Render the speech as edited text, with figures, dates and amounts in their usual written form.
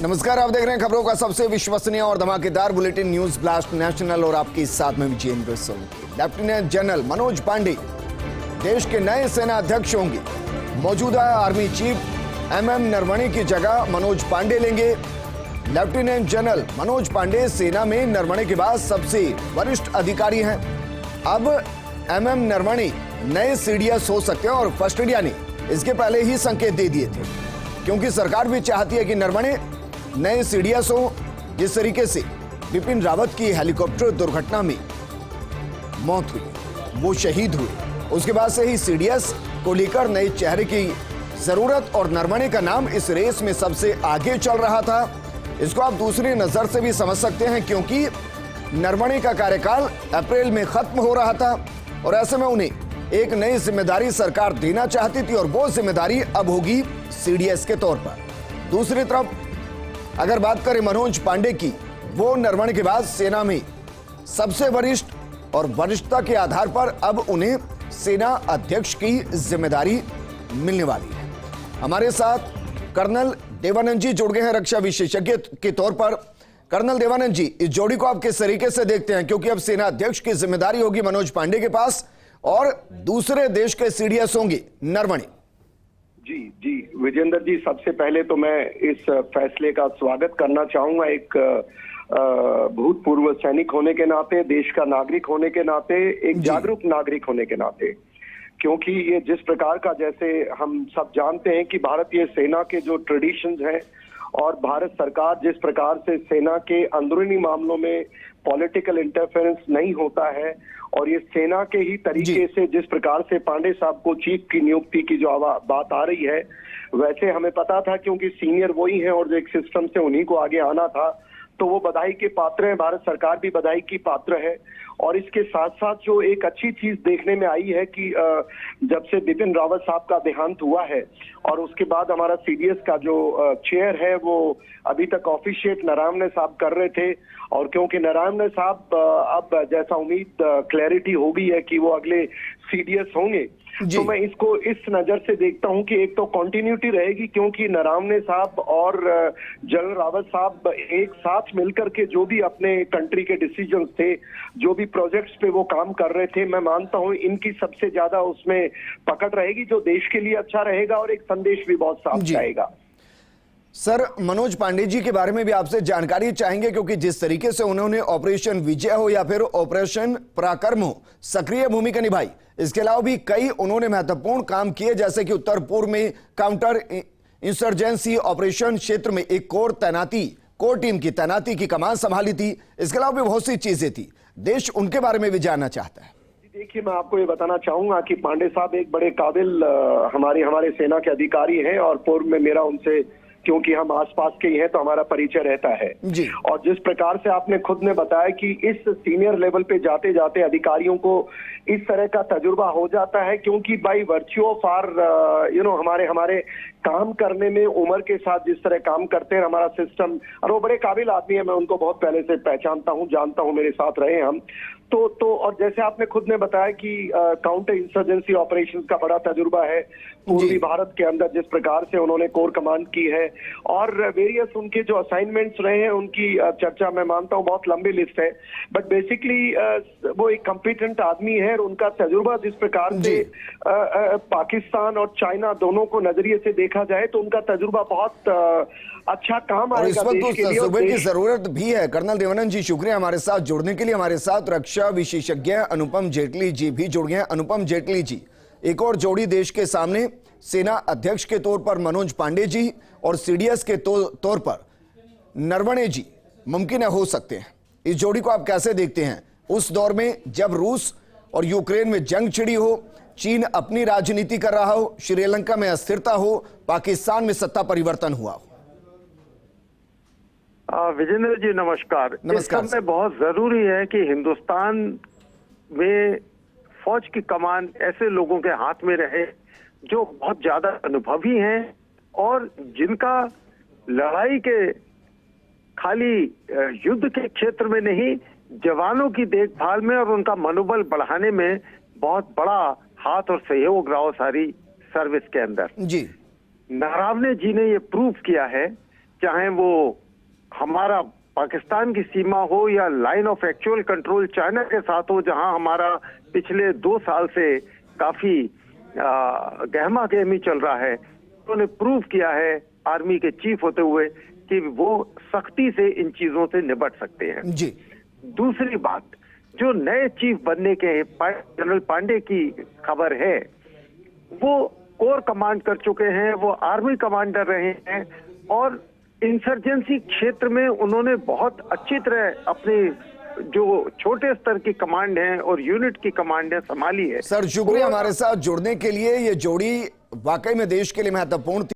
नमस्कार, आप देख रहे हैं खबरों का सबसे विश्वसनीय और धमाकेदार बुलेटिन न्यूज ब्लास्ट नेशनल और आपके साथ में विजेंद्र सोलंकी। लेफ्टिनेंट जनरल मनोज पांडे देश के नए सेना अध्यक्ष होंगे। मौजूदा आर्मी चीफ एमएम नरवणे की जगह मनोज पांडे लेंगे। लेफ्टिनेंट जनरल मनोज पांडे सेना में नरवणे के बाद सबसे वरिष्ठ अधिकारी हैं। अब एमएम नरवणे नए सीडीएस हो सकते हैं और फर्स्ट इंडिया ने इसके पहले ही संकेत दे दिए थे, क्योंकि सरकार भी चाहती है कि नरवणे नए सीडीएस हो। जिस तरीके से बिपिन रावत की हेलीकॉप्टर दुर्घटना में मौत हुई, वो शहीद हुए, उसके बाद से ही सीडीएस को लेकर नए चेहरे की जरूरत और नरवणे का नाम इस रेस में सबसे आगे चल रहा था। इसको आप दूसरी नजर से भी समझ सकते हैं, क्योंकि नरवणे का कार्यकाल अप्रैल में खत्म हो रहा था और ऐसे में उन्हें एक नई जिम्मेदारी सरकार देना चाहती थी और वो जिम्मेदारी अब होगी सीडीएस के तौर पर। दूसरी तरफ अगर बात करें मनोज पांडे की, वो नरवणे के बाद सेना में सबसे वरिष्ठ और वरिष्ठता के आधार पर अब उन्हें सेना अध्यक्ष की जिम्मेदारी मिलने वाली है। हमारे साथ कर्नल देवानंद जी जुड़ गए हैं रक्षा विशेषज्ञ के तौर पर। कर्नल देवानंद जी, इस जोड़ी को आप किस तरीके से देखते हैं, क्योंकि अब सेना अध्यक्ष की जिम्मेदारी होगी मनोज पांडे के पास और दूसरे देश के सीडीएस होंगे नरवणे। जी विजेंद्र जी, सबसे पहले तो मैं इस फैसले का स्वागत करना चाहूंगा। एक भूतपूर्व सैनिक होने के नाते, देश का नागरिक होने के नाते, एक जागरूक नागरिक होने के नाते, क्योंकि ये जिस प्रकार का, जैसे हम सब जानते हैं कि भारतीय सेना के जो ट्रेडिशंस हैं और भारत सरकार जिस प्रकार से सेना के अंदरूनी मामलों में पॉलिटिकल इंटरफेरेंस नहीं होता है और ये सेना के ही तरीके से जिस प्रकार से पांडे साहब को चीफ की नियुक्ति की जो बात आ रही है, वैसे हमें पता था क्योंकि सीनियर वही हैं और जो एक सिस्टम से उन्हीं को आगे आना था, तो वो बधाई के पात्र हैं। भारत सरकार भी बधाई की पात्र है। और इसके साथ साथ जो एक अच्छी चीज देखने में आई है कि जब से बिपिन रावत साहब का देहांत हुआ है और उसके बाद हमारा सीडीएस का जो चेयर है वो अभी तक ऑफिशिएट नारायण साहब कर रहे थे, और क्योंकि नारायण साहब अब जैसा उम्मीद क्लैरिटी हो गई है कि वो अगले सीडीएस होंगे, तो मैं इसको इस नजर से देखता हूं कि एक तो कंटिन्यूटी रहेगी, क्योंकि नारायण साहब और जनरल रावत साहब एक साथ मिलकर के जो भी अपने कंट्री के डिसीजंस थे, जो भी प्रोजेक्ट्स पे वो काम कर रहे थे, मैं मानता हूं इनकी सबसे ज्यादा उसमें पकड़ रहेगी, जो देश के लिए अच्छा रहेगा और एक संदेश भी बहुत साफ जाएगा। सर, मनोज पांडे जी के बारे में भी आपसे जानकारी चाहेंगे, क्योंकि जिस तरीके से उन्होंने ऑपरेशन विजय हो या फिर ऑपरेशन पराक्रम हो सक्रिय भूमिका निभाई, इसके अलावा भी कई उन्होंने महत्वपूर्ण काम किए, जैसे कि उत्तर पूर्व में काउंटर इंसर्जेंसी ऑपरेशन क्षेत्र में एक कोर टीम की तैनाती की कमान संभाली थी। इसके अलावा भी बहुत सी चीजें थी। देश उनके बारे में भी जानना चाहता है। देखिए, मैं आपको ये बताना चाहूंगा कि पांडे साहब एक बड़े काबिल हमारे सेना के अधिकारी हैं और पूर्व में मेरा उनसे, क्योंकि हम आसपास के ही हैं, तो हमारा परिचय रहता है जी। और जिस प्रकार से आपने खुद ने बताया कि इस सीनियर लेवल पे जाते जाते अधिकारियों को इस तरह का तजुर्बा हो जाता है, क्योंकि बाय वर्च्यू ऑफ आर हमारे काम करने में उम्र के साथ जिस तरह काम करते हैं हमारा सिस्टम, और वो बड़े काबिल आदमी है, मैं उनको बहुत पहले से पहचानता हूँ, जानता हूँ, मेरे साथ रहे हम तो और जैसे आपने खुद ने बताया कि काउंटर इंसर्जेंसी ऑपरेशंस का बड़ा तजुर्बा है पूर्वी भारत के अंदर, जिस प्रकार से उन्होंने कोर कमांड की है और वेरियस उनके जो असाइनमेंट्स रहे हैं उनकी चर्चा मैं मानता हूं बहुत लंबी लिस्ट है, बट बेसिकली वो एक कॉम्पिटेंट आदमी है और उनका तजुर्बा जिस प्रकार से पाकिस्तान और चाइना दोनों को नजरिए से देखा जाए तो उनका तजुर्बा बहुत अच्छा काम आएगा। इस वक्त तो तजुर्बे की जरूरत भी है। कर्नल देवानंद जी, शुक्रिया हमारे साथ जुड़ने के लिए। हमारे साथ रक्षा विशेषज्ञ अनुपम जेटली जी भी जुड़ गए हैं। अनुपम जेटली जी, एक और जोड़ी देश के सामने, सेना अध्यक्ष के तौर पर मनोज पांडे जी और सीडीएस के तौर पर नरवणे जी मुमकिन हो सकते हैं। इस जोड़ी को आप कैसे देखते हैं उस दौर में जब रूस और यूक्रेन में जंग छिड़ी हो, चीन अपनी राजनीति कर रहा हो, श्रीलंका में अस्थिरता हो, पाकिस्तान में सत्ता परिवर्तन हुआ हो? विजेंद्र जी नमस्कार। इस समय बहुत जरूरी है कि हिंदुस्तान में फौज की कमान ऐसे लोगों के हाथ में रहे जो बहुत ज्यादा अनुभवी हैं और जिनका लड़ाई के खाली युद्ध के क्षेत्र में नहीं, जवानों की देखभाल में और उनका मनोबल बढ़ाने में बहुत बड़ा हाथ और सहयोग रहा सारी सर्विस के अंदर। जी, नारावने जी ने ये प्रूव किया है चाहे वो हमारा पाकिस्तान की सीमा हो या line of actual control China के साथ हो, जहां हमारा पिछले 2 साल से काफी गहमा गहमी चल रहा है, उन्होंने प्रूव किया है आर्मी के चीफ होते हुए कि वो सख्ती से इन चीजों से निपट सकते हैं। जी। दूसरी बात, जो नए चीफ बनने के जनरल पांडे की खबर है, वो कोर कमांड कर चुके हैं, वो आर्मी कमांडर रहे हैं और इंसर्जेंसी क्षेत्र में उन्होंने बहुत अच्छी तरह अपनी जो छोटे स्तर की कमांड है और यूनिट की कमांड है संभाली है। सर शुक्रिया हमारे साथ जुड़ने के लिए। ये जोड़ी वाकई में देश के लिए महत्वपूर्ण थी।